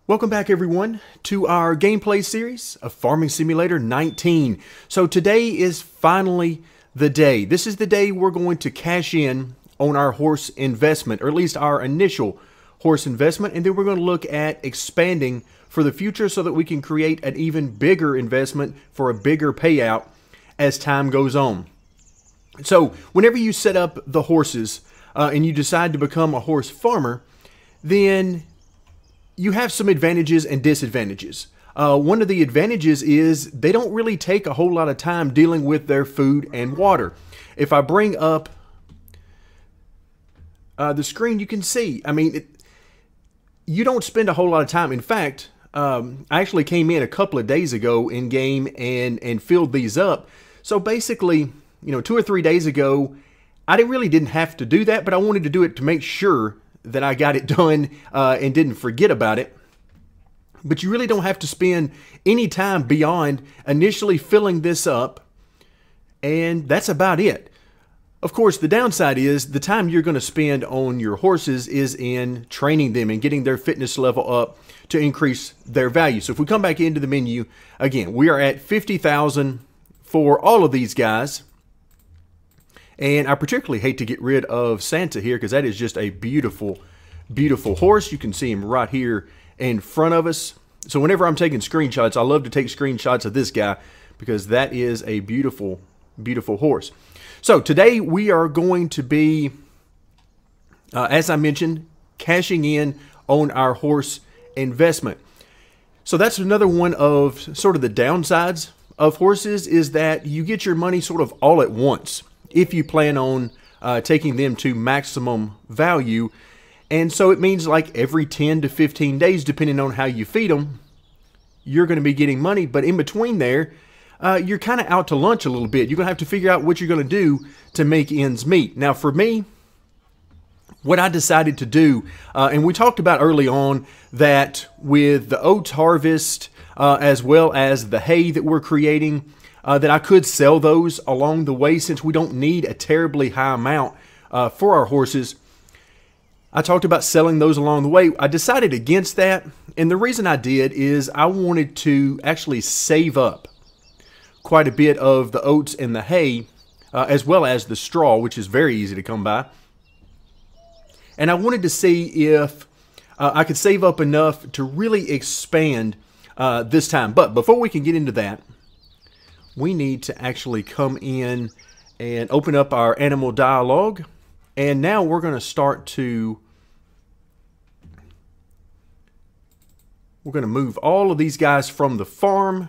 Welcome back everyone to our gameplay series of Farming Simulator 19. So today is finally the day. This is the day we're going to cash in on our horse investment, or at least our initial horse investment, and then we're going to look at expanding for the future so that we can create an even bigger investment for a bigger payout as time goes on. So whenever you set up the horses and you decide to become a horse farmer, then you have some advantages and disadvantages. One of the advantages is they don't really take a whole lot of time dealing with their food and water. If I bring up the screen, you can see, you don't spend a whole lot of time. In fact, I actually came in a couple of days ago in game and filled these up. So basically, 2 or 3 days ago, I really didn't have to do that, but I wanted to do it to make sure that I got it done and didn't forget about it. But you really don't have to spend any time beyond initially filling this up, and that's about it. Of course, the downside is the time you're going to spend on your horses is in training them and getting their fitness level up to increase their value. So if we come back into the menu, again, we are at 50,000 for all of these guys. And I particularly hate to get rid of Santa here because that is just a beautiful, beautiful horse. You can see him right here in front of us. So whenever I'm taking screenshots, I love to take screenshots of this guy because that is a beautiful, beautiful horse. So today we are going to be, as I mentioned, cashing in on our horse investment. So that's another one of sort of the downsides of horses, is that you get your money sort of all at once if you plan on taking them to maximum value. And so it means like every 10 to 15 days, depending on how you feed them, you're going to be getting money. But in between there, you're kind of out to lunch a little bit. You're going to have to figure out what you're going to do to make ends meet. Now for me, what I decided to do, and we talked about early on that with the oats harvest, as well as the hay that we're creating, that I could sell those along the way since we don't need a terribly high amount for our horses. I talked about selling those along the way. I decided against that, and the reason I did is I wanted to actually save up quite a bit of the oats and the hay, as well as the straw, which is very easy to come by. And I wanted to see if I could save up enough to really expand this time. But before we can get into that, we need to actually come in and open up our animal dialogue. And now we're going to start to, we're going to move all of these guys from the farm.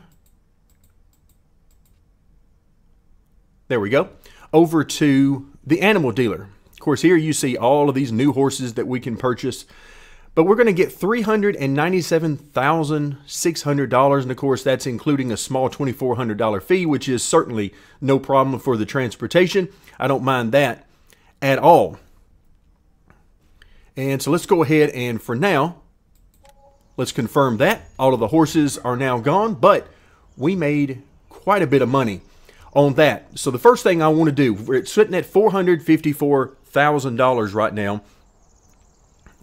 There we go. Over to the animal dealer. Of course, here you see all of these new horses that we can purchase. But we're going to get $397,600, and of course that's including a small $2,400 fee, which is certainly no problem for the transportation. I don't mind that at all. And so let's go ahead and for now, let's confirm that all of the horses are now gone, but we made quite a bit of money on that. So the first thing I want to do, we're sitting at $454,000 right now.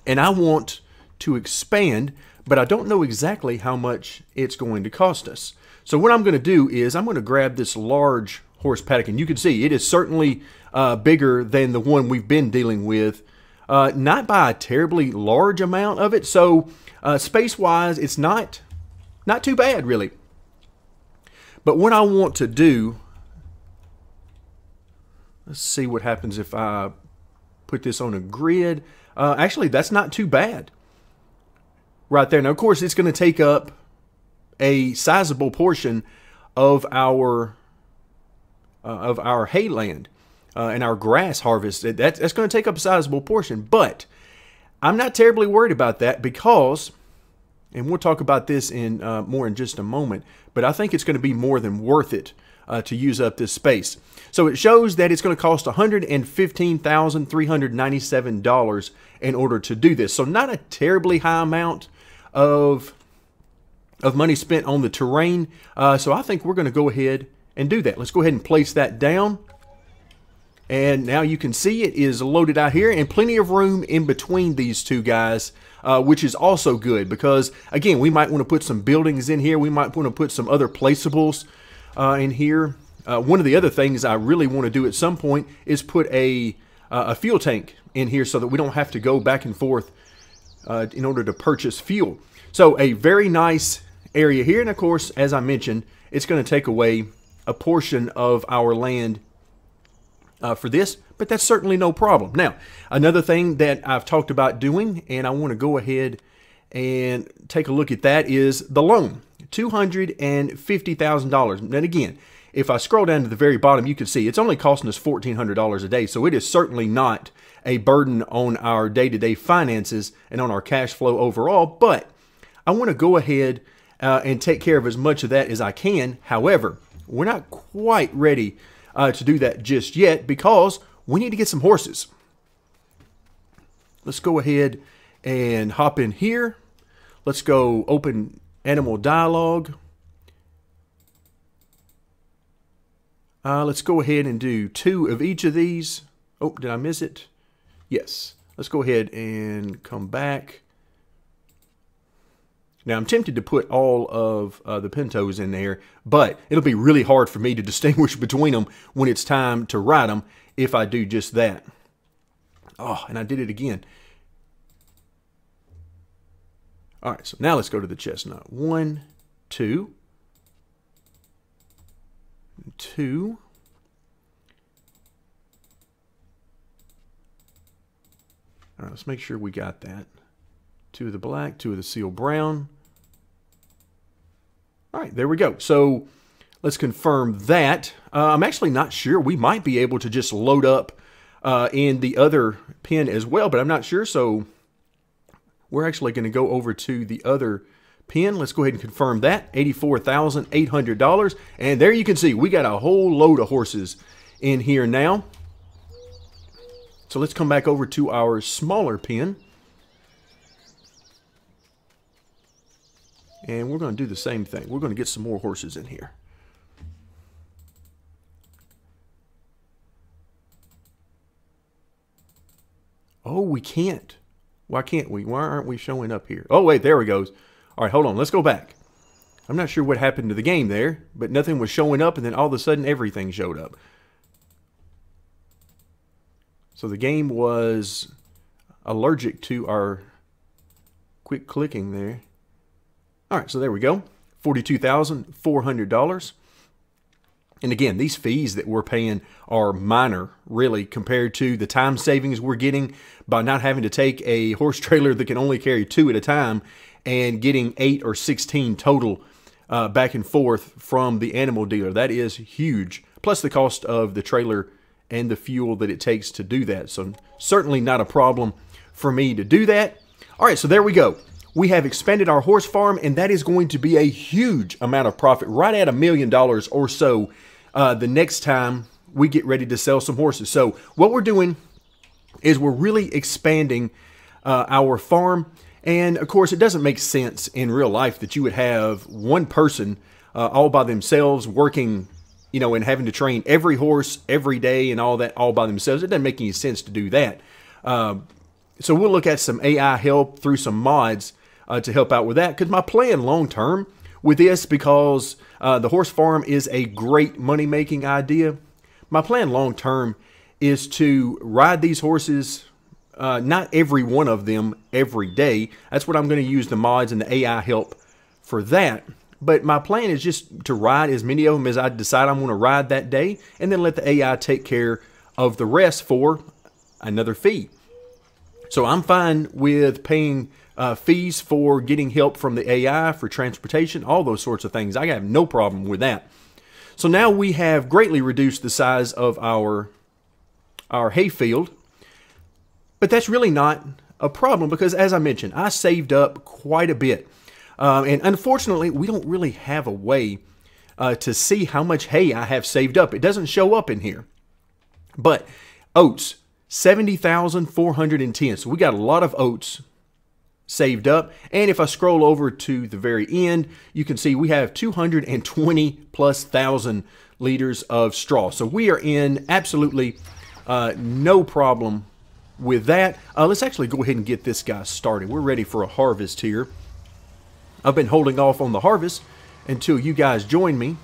And I want to expand, but I don't know exactly how much it's going to cost us. So what I'm going to do is I'm going to grab this large horse paddock, and you can see it is certainly bigger than the one we've been dealing with. Not by a terribly large amount of it, so space-wise, it's not too bad, really. But what I want to do, let's see what happens if I put this on a grid. Actually, that's not too bad right there. Now, of course, it's going to take up a sizable portion of our hayland and our grass harvest. That's going to take up a sizable portion, but I'm not terribly worried about that because, and we'll talk about this in more in just a moment, but I think it's going to be more than worth it to use up this space. So it shows that it's going to cost $115,397 in order to do this. So not a terribly high amount of money spent on the terrain. So I think we're going to go ahead and do that. Let's go ahead and place that down. And now you can see it is loaded out here, and plenty of room in between these two guys which is also good because, again, we might want to put some buildings in here. We might want to put some other placeables in here. One of the other things I really want to do at some point is put a fuel tank in here so that we don't have to go back and forth in order to purchase fuel. So a very nice area here. And of course, as I mentioned, it's going to take away a portion of our land for this, but that's certainly no problem. Now, another thing that I've talked about doing, and I want to go ahead and take a look at that, is the loan. $250,000. And again, if I scroll down to the very bottom, you can see it's only costing us $1,400 a day. So it is certainly not a burden on our day-to-day finances and on our cash flow overall. But I want to go ahead and take care of as much of that as I can. However, we're not quite ready to do that just yet because we need to get some horses. Let's go ahead and hop in here. Let's go open animal dialogue. Let's go ahead and do 2 of each of these. Oh, did I miss it? Yes. Let's go ahead and come back. Now, I'm tempted to put all of the pintos in there, but it'll be really hard for me to distinguish between them when it's time to ride them if I do just that. Oh, and I did it again. All right, so now let's go to the chestnut. 1, 2, 2. All right, let's make sure we got that. 2 of the black, 2 of the seal brown. All right, there we go. So let's confirm that. I'm actually not sure. We might be able to just load up in the other pen as well, but I'm not sure. So we're actually going to go over to the other pen. Let's go ahead and confirm that. $84,800. And there you can see we got a whole load of horses in here now. So let's come back over to our smaller pen. And we're going to do the same thing. We're going to get some more horses in here. Oh, we can't. Why can't we? Why aren't we showing up here? Oh, wait, there it goes. All right, hold on. Let's go back. I'm not sure what happened to the game there, but nothing was showing up, and then all of a sudden everything showed up. So the game was allergic to our quick clicking there. All right, so there we go, $42,400. And again, these fees that we're paying are minor, really, compared to the time savings we're getting by not having to take a horse trailer that can only carry 2 at a time and getting 8 or 16 total back and forth from the animal dealer. That is huge, plus the cost of the trailer and the fuel that it takes to do that. So certainly not a problem for me to do that. All right, so there we go. We have expanded our horse farm, and that is going to be a huge amount of profit, right at $1 million or so the next time we get ready to sell some horses. So what we're doing is we're really expanding our farm. And of course, it doesn't make sense in real life that you would have one person all by themselves working, you know, and having to train every horse every day and all that all by themselves. It doesn't make any sense to do that. So we'll look at some AI help through some mods to help out with that, because my plan long term with this, because the horse farm is a great money-making idea, my plan long term is to ride these horses, not every one of them every day. That's what I'm going to use the mods and the AI help for that. But my plan is just to ride as many of them as I decide I'm going to ride that day, and then let the AI take care of the rest for another fee. So I'm fine with paying fees for getting help from the AI, for transportation, all those sorts of things. I have no problem with that. So now we have greatly reduced the size of our hay field, but that's really not a problem because, as I mentioned, I saved up quite a bit. And unfortunately, we don't really have a way to see how much hay I have saved up. It doesn't show up in here. But oats, 70,410. So we got a lot of oats saved up. And if I scroll over to the very end, you can see we have 220,000+ liters of straw. So we are in absolutely no problem with that, let's actually go ahead and get this guy started. We're ready for a harvest here. I've been holding off on the harvest until you guys join me.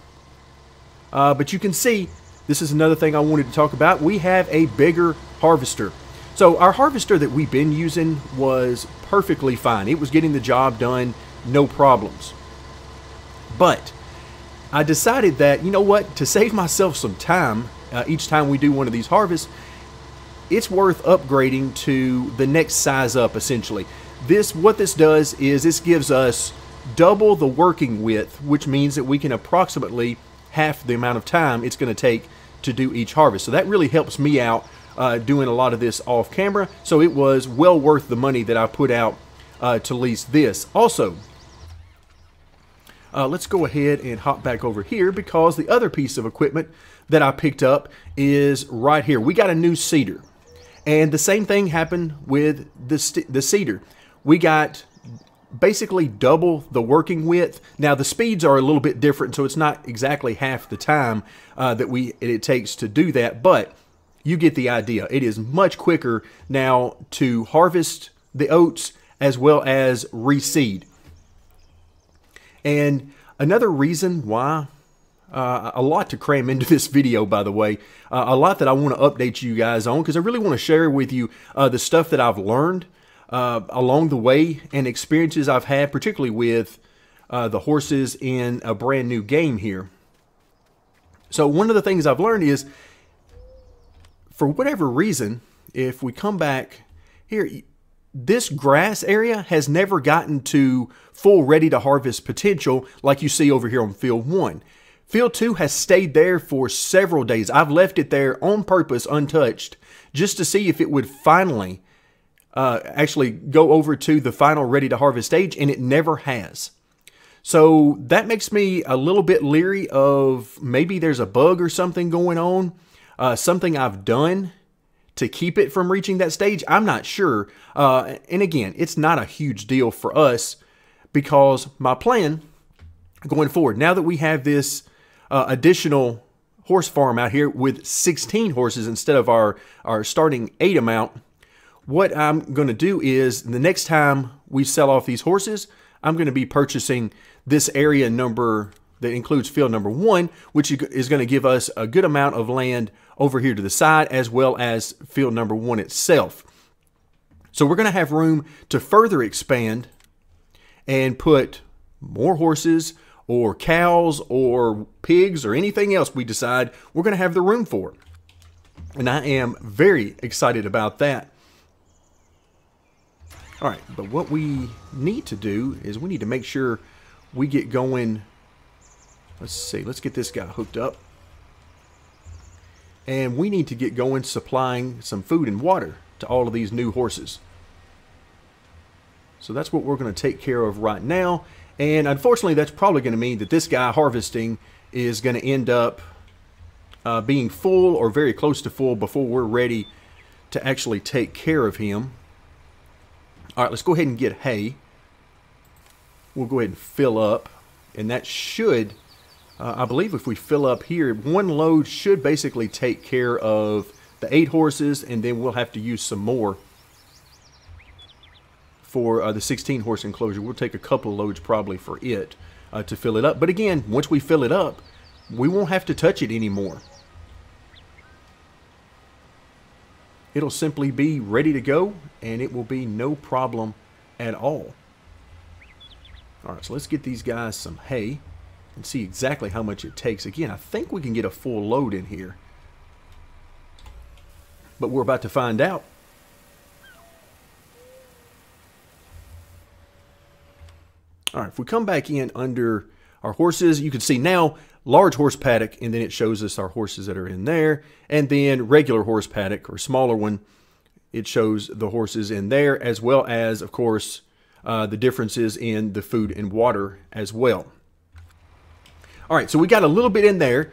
But you can see, this is another thing I wanted to talk about. We have a bigger harvester. So our harvester that we've been using was perfectly fine. It was getting the job done, no problems. But I decided that, you know what, to save myself some time, each time we do one of these harvests, it's worth upgrading to the next size up, essentially. What this does is this gives us double the working width, which means that we can approximately half the amount of time it's going to take to do each harvest. So that really helps me out doing a lot of this off camera. So it was well worth the money that I put out to lease this. Also, let's go ahead and hop back over here, because the other piece of equipment that I picked up is right here. We got a new seeder, and the same thing happened with the seeder. We got basically double the working width. Now the speeds are a little bit different, so it's not exactly half the time that it takes to do that, but you get the idea. It is much quicker now to harvest the oats as well as reseed. And another reason why, a lot to cram into this video, by the way, a lot that I want to update you guys on, because I really want to share with you the stuff that I've learned along the way and experiences I've had, particularly with the horses in a brand new game here. So one of the things I've learned is, for whatever reason, if we come back here, this grass area has never gotten to full ready to harvest potential like you see over here on field 1. Field 2 has stayed there for several days. I've left it there on purpose untouched just to see if it would finally actually go over to the final ready to harvest stage, and it never has. So that makes me a little bit leery of maybe there's a bug or something going on. Something I've done to keep it from reaching that stage, I'm not sure. And again, it's not a huge deal for us, because my plan going forward, now that we have this additional horse farm out here with 16 horses instead of our starting 8 amount, what I'm going to do is the next time we sell off these horses, I'm going to be purchasing this area number that includes field number 1, which is going to give us a good amount of land over here to the side, as well as field number 1 itself. So we're going to have room to further expand and put more horses or cows or pigs or anything else we decide we're going to have the room for. And I am very excited about that. All right, but what we need to do is we need to make sure we get going. Let's see, let's get this guy hooked up. And we need to get going supplying some food and water to all of these new horses. So that's what we're going to take care of right now. And unfortunately, that's probably going to mean that this guy harvesting is going to end up being full or very close to full before we're ready to actually take care of him. All right, let's go ahead and get hay. We'll go ahead and fill up. And that should... I believe if we fill up here, one load should basically take care of the 8 horses, and then we'll have to use some more for the 16 horse enclosure. We'll take a couple of loads probably for it to fill it up. But again, once we fill it up, we won't have to touch it anymore. It'll simply be ready to go, and it will be no problem at all. All right, so let's get these guys some hay and see exactly how much it takes. Again, I think we can get a full load in here, but we're about to find out. All right, if we come back in under our horses, you can see now large horse paddock, and then it shows us our horses that are in there, and then regular horse paddock or smaller one, it shows the horses in there, as well as, of course, the differences in the food and water as well. All right, so we got a little bit in there.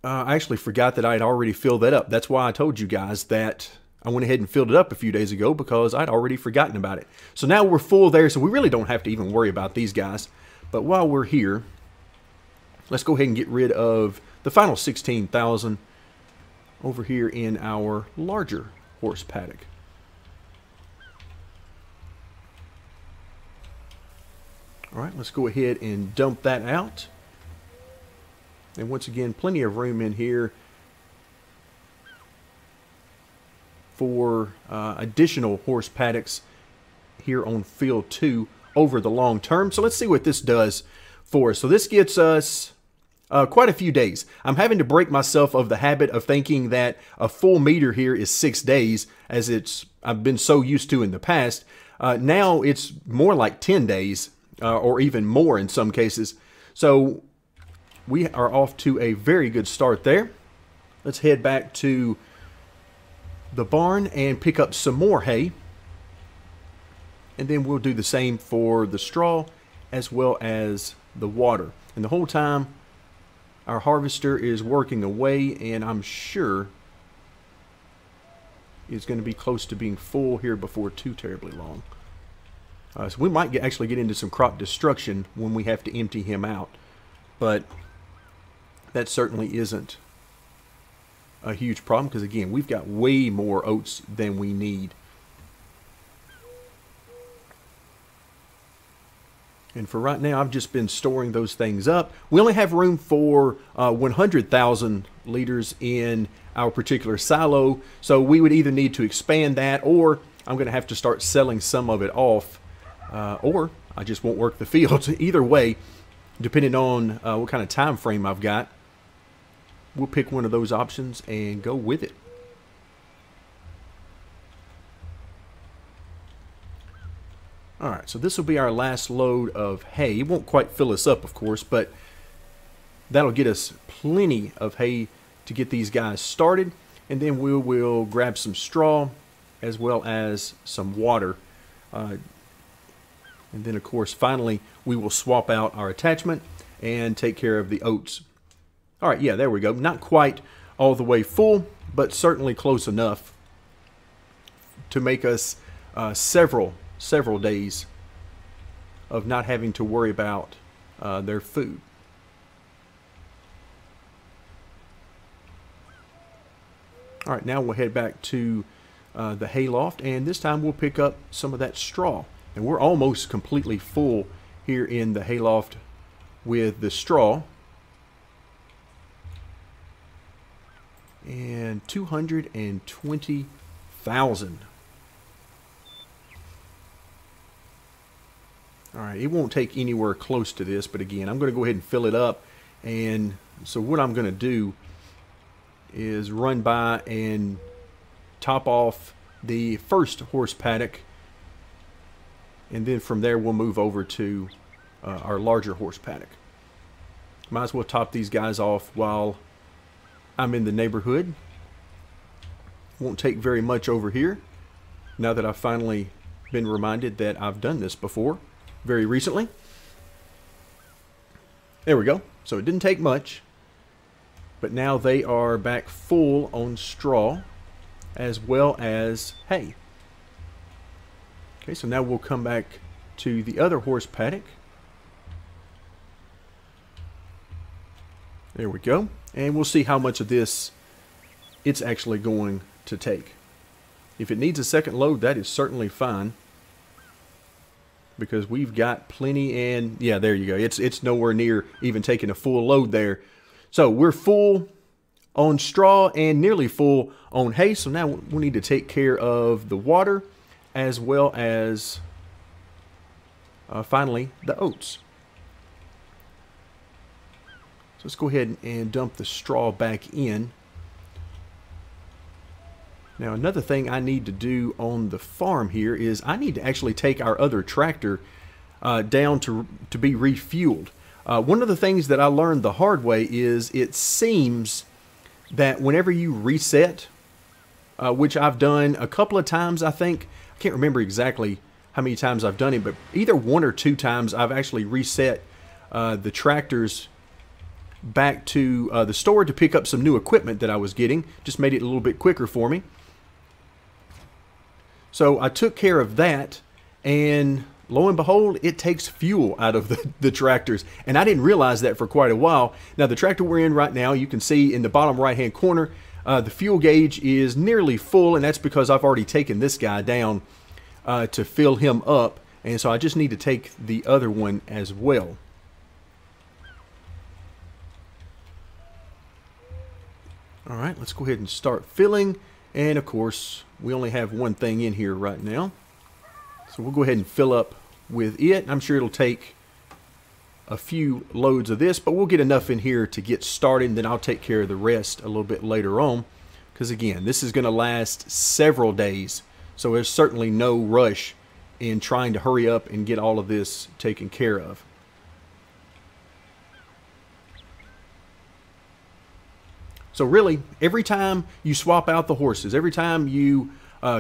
I actually forgot that I had already filled that up. That's why I told you guys that I went ahead and filled it up a few days ago, because I'd already forgotten about it. So now we're full there, so we really don't have to even worry about these guys. But while we're here, let's go ahead and get rid of the final 16,000 over here in our larger horse paddock. All right, let's go ahead and dump that out. And once again, plenty of room in here for additional horse paddocks here on field 2 over the long term. So let's see what this does for us. So this gets us quite a few days. I'm having to break myself of the habit of thinking that a full meter here is 6 days, as I've been so used to in the past. Now it's more like 10 days or even more in some cases. So we are off to a very good start there. Let's head back to the barn and pick up some more hay. And then we'll do the same for the straw as well as the water. And the whole time our harvester is working away, and I'm sure is going to be close to being full here before too terribly long. So we might actually get into some crop destruction when we have to empty him out. But that certainly isn't a huge problem, because again, we've got way more oats than we need. And for right now, I've just been storing those things up. We only have room for 100,000 liters in our particular silo, so we would either need to expand that, or I'm going to have to start selling some of it off, or I just won't work the fields. Either way, depending on what kind of time frame I've got, we'll pick one of those options and go with it. Alright, so this will be our last load of hay. It won't quite fill us up, of course, but that'll get us plenty of hay to get these guys started. And then we will grab some straw as well as some water. And then, of course, finally, we will swap out our attachment and take care of the oats. Alright, yeah, there we go. Not quite all the way full, but certainly close enough to make us several days of not having to worry about their food. All right, now we'll head back to the hayloft, and this time we'll pick up some of that straw. And we're almost completely full here in the hayloft with the straw. And 220,000. Alright, it won't take anywhere close to this, but again, I'm going to go ahead and fill it up. And so what I'm going to do is run by and top off the first horse paddock, and then from there we'll move over to our larger horse paddock. Might as well top these guys off while I'm in the neighborhood. Won't take very much over here, now that I've finally been reminded that I've done this before very recently. There we go. So it didn't take much, but now they are back full on straw as well as hay. Okay, so now we'll come back to the other horse paddock. There we go. And we'll see how much of this it's actually going to take. If it needs a second load, that is certainly fine, because we've got plenty. And yeah, there you go. It's nowhere near even taking a full load there. So we're full on straw and nearly full on hay. So now we need to take care of the water as well as finally the oats. So let's go ahead and dump the straw back in. Now, another thing I need to do on the farm here is I need to actually take our other tractor down to be refueled. One of the things that I learned the hard way is it seems that whenever you reset, which I've done a couple of times, I think, I can't remember exactly how many times I've done it, but either 1 or 2 times I've actually reset the tractors back to the store to pick up some new equipment that I was getting. Just made it a little bit quicker for me. So I took care of that, and lo and behold, it takes fuel out of the tractors. And I didn't realize that for quite a while. Now, the tractor we're in right now, you can see in the bottom right-hand corner, The fuel gauge is nearly full, and that's because I've already taken this guy down to fill him up, and so I just need to take the other one as well. All right, let's go ahead and start filling, and of course we only have one thing in here right now, so we'll go ahead and fill up with it. I'm sure it'll take a few loads of this, but we'll get enough in here to get started, and then I'll take care of the rest a little bit later on, because again, this is going to last several days, so there's certainly no rush in trying to hurry up and get all of this taken care of. So really, every time you swap out the horses, every time you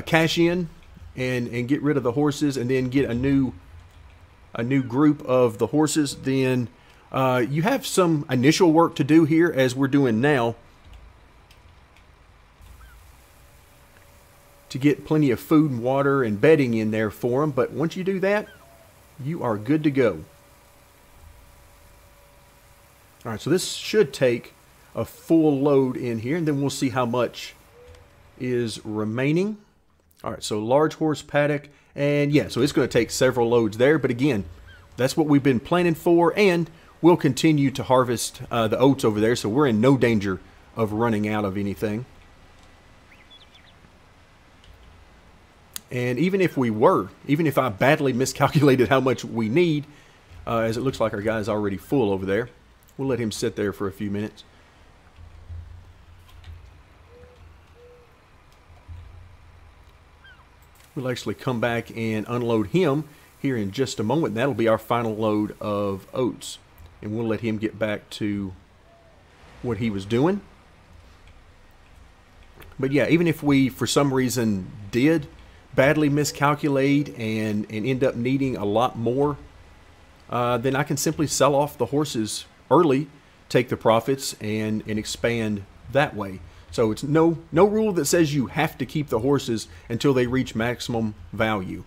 cash in and get rid of the horses and then get a new group of the horses, then you have some initial work to do here, as we're doing now, to get plenty of food and water and bedding in there for them. But once you do that, you are good to go. All right, so this should take a full load in here, and then we'll see how much is remaining. All right, so large horse paddock, and yeah, so it's going to take several loads there, but again, that's what we've been planning for, and we'll continue to harvest the oats over there, so we're in no danger of running out of anything. And even if I badly miscalculated how much we need, as it looks like our guy's already full over there, we'll let him sit there for a few minutes. We'll actually come back and unload him here in just a moment. That'll be our final load of oats, and we'll let him get back to what he was doing. But yeah, even if we for some reason did badly miscalculate and end up needing a lot more, then I can simply sell off the horses early, take the profits, and expand that way. So it's no rule that says you have to keep the horses until they reach maximum value.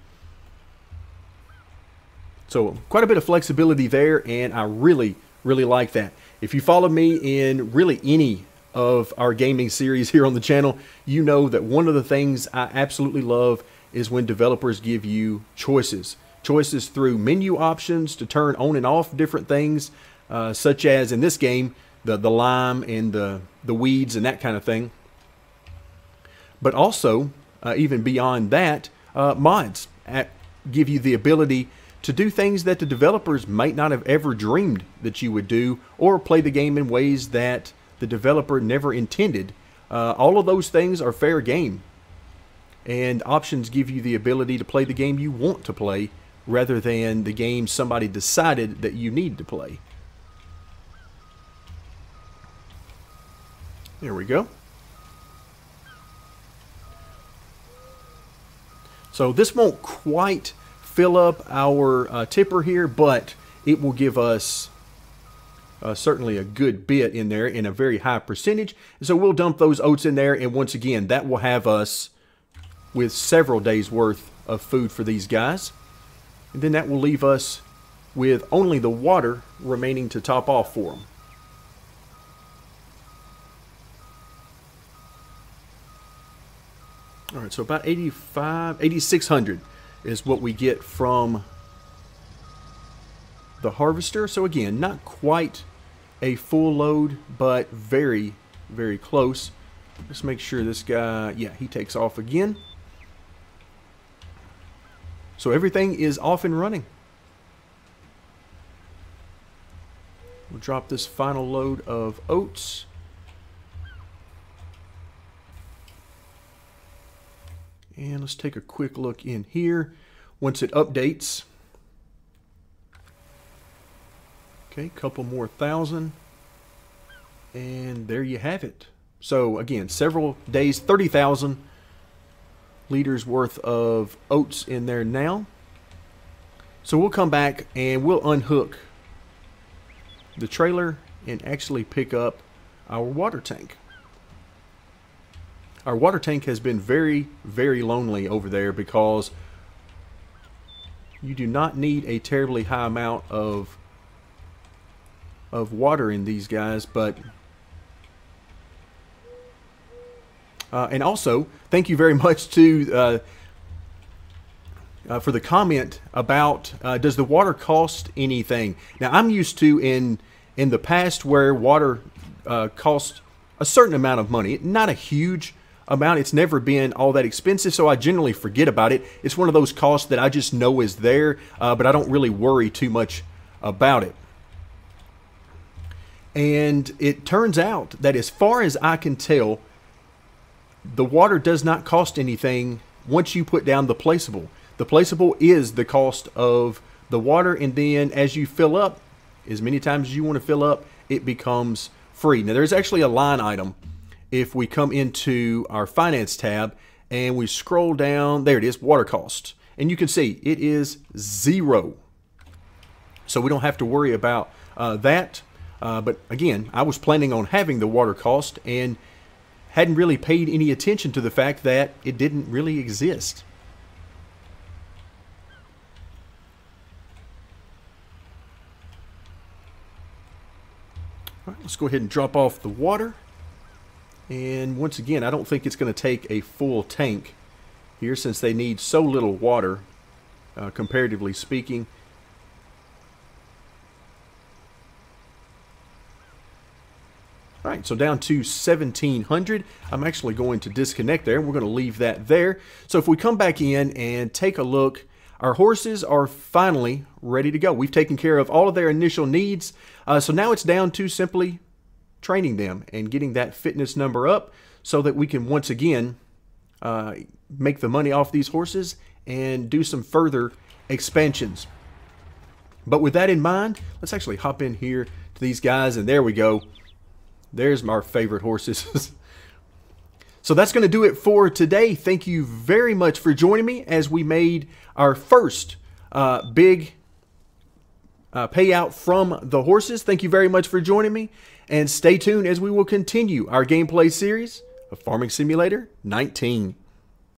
So quite a bit of flexibility there, and I really, really like that. If you follow me in really any of our gaming series here on the channel, you know that one of the things I absolutely love is when developers give you choices. Choices through menu options to turn on and off different things, such as in this game, the lime and the weeds and that kind of thing. But also, even beyond that, mods give you the ability to do things that the developers might not have ever dreamed that you would do, or play the game in ways that the developer never intended. All of those things are fair game. And options give you the ability to play the game you want to play, rather than the game somebody decided that you need to play. There we go. So this won't quite fill up our tipper here, but it will give us certainly a good bit in there, in a very high percentage. And so we'll dump those oats in there, and once again, that will have us with several days worth of food for these guys. And then that will leave us with only the water remaining to top off for them. All right, so about 8,600 is what we get from the harvester. So again, not quite a full load, but very, very close. Let's make sure this guy, yeah, he takes off again. So everything is off and running. We'll drop this final load of oats. And let's take a quick look in here once it updates. Okay, couple more thousand. And there you have it. So again, several days, 30,000 liters worth of oats in there now. So we'll come back and we'll unhook the trailer and actually pick up our water tank. Our water tank has been very, very lonely over there because you do not need a terribly high amount of water in these guys, but And also, thank you very much to for the comment about does the water cost anything? Now, I'm used to in the past where water cost a certain amount of money, not a huge amount. It's never been all that expensive, so I generally forget about it. It's one of those costs that I just know is there, but I don't really worry too much about it. And it turns out that as far as I can tell, the water does not cost anything once you put down the placeable. The placeable is the cost of the water, and then as you fill up, as many times as you want to fill up, it becomes free. Now, there's actually a line item. If we come into our finance tab and we scroll down, there it is, water cost. And you can see it is 0. So we don't have to worry about that. But again, I was planning on having the water cost and hadn't really paid any attention to the fact that it didn't really exist. All right, let's go ahead and drop off the water. And once again, I don't think it's going to take a full tank here since they need so little water, comparatively speaking. All right, so down to 1,700. I'm actually going to disconnect there. We're going to leave that there. So if we come back in and take a look, our horses are finally ready to go. We've taken care of all of their initial needs. So now it's down to simply training them and getting that fitness number up so that we can once again make the money off these horses and do some further expansions. But with that in mind, let's actually hop in here to these guys, and there we go. There's our favorite horses. So that's going to do it for today. Thank you very much for joining me as we made our first big payout from the horses. Thank you very much for joining me, and stay tuned as we will continue our gameplay series of Farming Simulator 19.